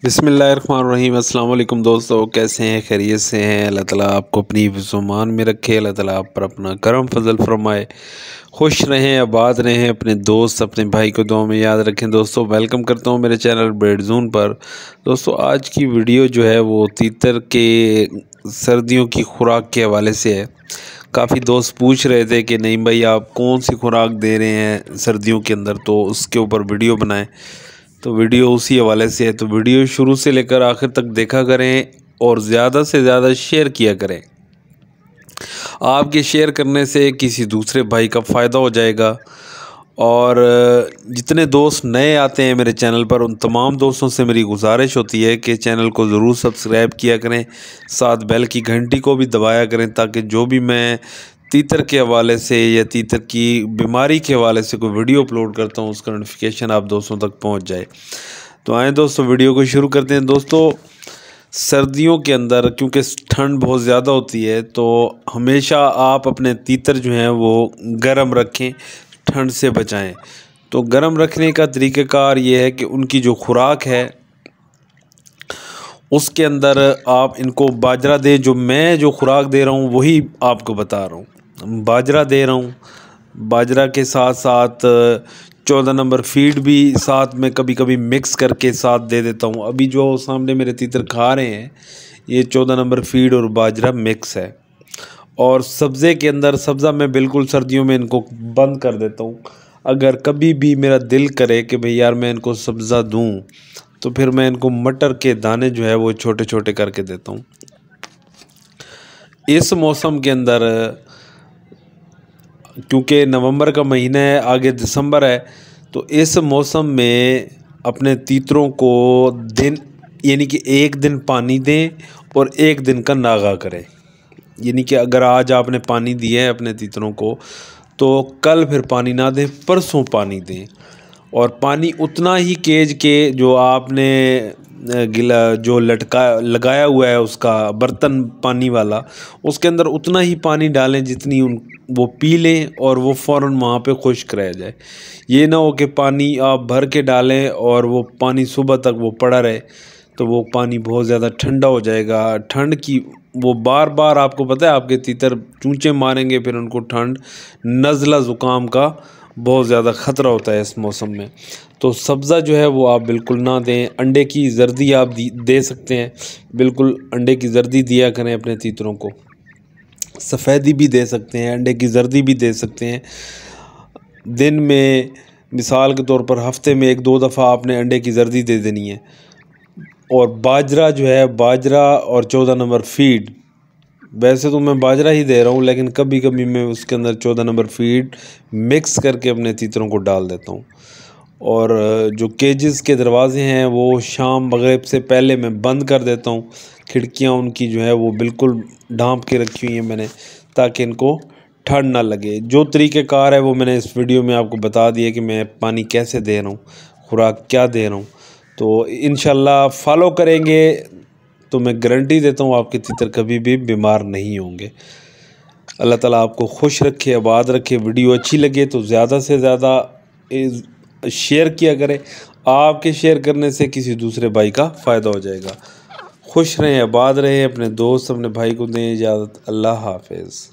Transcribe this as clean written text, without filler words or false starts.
बिस्मिल्लाहिर्रहमानिर्रहीम। अस्सलाम वालेकुम दोस्तों, कैसे हैं? खैरियत से हैं? अल्लाह ताला आपको अपनी ज़ुबान में रखे, अल्लाह ताला आप पर अपना करम फजल फरमाए, खुश रहें, आबाद रहें। अपने दोस्त अपने भाई को दुआ में याद रखें। दोस्तों वेलकम करता हूं मेरे चैनल ब्रेड जोन पर। दोस्तों आज की वीडियो जो है वो तीतर के सर्दियों की खुराक के हवाले से है। काफ़ी दोस्त पूछ रहे थे कि नहीं भाई आप कौन सी खुराक दे रहे हैं सर्दियों के अंदर, तो उसके ऊपर वीडियो बनाएं। तो वीडियो उसी हवाले से है, तो वीडियो शुरू से लेकर आखिर तक देखा करें और ज़्यादा से ज़्यादा शेयर किया करें। आपके शेयर करने से किसी दूसरे भाई का फ़ायदा हो जाएगा। और जितने दोस्त नए आते हैं मेरे चैनल पर, उन तमाम दोस्तों से मेरी गुजारिश होती है कि चैनल को ज़रूर सब्सक्राइब किया करें, साथ बेल की घंटी को भी दबाया करें, ताकि जो भी मैं तीतर के हवाले से या तीतर की बीमारी के हवाले से कोई वीडियो अपलोड करता हूँ उसका नोटिफिकेशन आप दोस्तों तक पहुँच जाए। तो आए दोस्तों वीडियो को शुरू करते हैं। दोस्तों सर्दियों के अंदर क्योंकि ठंड बहुत ज़्यादा होती है, तो हमेशा आप अपने तीतर जो हैं वो गर्म रखें, ठंड से बचाएं। तो गर्म रखने का तरीक़ाकार ये है कि उनकी जो खुराक है उसके अंदर आप इनको बाजरा दें। जो खुराक दे रहा हूँ वही आपको बता रहा हूँ। बाजरा दे रहा हूँ, बाजरा के साथ साथ 14 नंबर फीड भी साथ में कभी कभी मिक्स करके साथ दे देता हूँ। अभी जो सामने मेरे तीतर खा रहे हैं ये 14 नंबर फीड और बाजरा मिक्स है। और सब्ज़े के अंदर सब्ज़ा मैं बिल्कुल सर्दियों में इनको बंद कर देता हूँ। अगर कभी भी मेरा दिल करे कि भाई यार मैं इनको सब्ज़ा दूँ, तो फिर मैं इनको मटर के दाने जो है वो छोटे छोटे करके देता हूँ। इस मौसम के अंदर क्योंकि नवंबर का महीना है, आगे दिसंबर है, तो इस मौसम में अपने तीतरों को दिन यानी कि एक दिन पानी दें और एक दिन का नागा करें। यानी कि अगर आज आपने पानी दिया है अपने तीतरों को, तो कल फिर पानी ना दें, परसों पानी दें। और पानी उतना ही केज के जो आपने गिला जो लटका लगाया हुआ है उसका बर्तन पानी वाला, उसके अंदर उतना ही पानी डालें जितनी वो पी लें और वो फ़ौरन वहाँ पे खुश्क रह जाए। ये ना हो कि पानी आप भर के डालें और वो पानी सुबह तक वो पड़ा रहे, तो वो पानी बहुत ज़्यादा ठंडा हो जाएगा। ठंड की वो बार बार आपको पता है आपके तीतर चूंचे मारेंगे, फिर उनको ठंड नज़ला ज़ुकाम का बहुत ज़्यादा ख़तरा होता है इस मौसम में। तो सब्ज़ा जो है वो आप बिल्कुल ना दें। अंडे की जर्दी आप दे सकते हैं, बिल्कुल अंडे की जर्दी दिया करें अपने तीतरों को। सफ़ेदी भी दे सकते हैं, अंडे की जर्दी भी दे सकते हैं। दिन में मिसाल के तौर पर हफ्ते में 1-2 दफ़ा आपने अंडे की जर्दी दे देनी है। और बाजरा जो है, बाजरा और 14 नंबर फीड, वैसे तो मैं बाजरा ही दे रहा हूँ, लेकिन कभी कभी मैं उसके अंदर 14 नंबर फीड मिक्स करके अपने तीतरों को डाल देता हूँ। और जो केजेस के दरवाज़े हैं वो शाम मगरिब से पहले मैं बंद कर देता हूँ। खिड़कियाँ उनकी जो है वो बिल्कुल ढाँप के रखी हुई हैं मैंने, ताकि इनको ठंड ना लगे। जो तरीक़ेकार है वो मैंने इस वीडियो में आपको बता दिया कि मैं पानी कैसे दे रहा हूँ, खुराक क्या दे रहा हूँ। तो इंशाल्लाह फॉलो करेंगे तो मैं गारंटी देता हूँ आपके तीतर कभी भी बीमार नहीं होंगे। अल्लाह ताला आपको खुश रखे, आबाद रखे। वीडियो अच्छी लगे तो ज़्यादा से ज़्यादा शेयर किया करें। आपके शेयर करने से किसी दूसरे भाई का फ़ायदा हो जाएगा। खुश रहें, आबाद रहें। अपने दोस्त अपने भाई को दें इजाज़त। अल्लाह हाफ़िज़।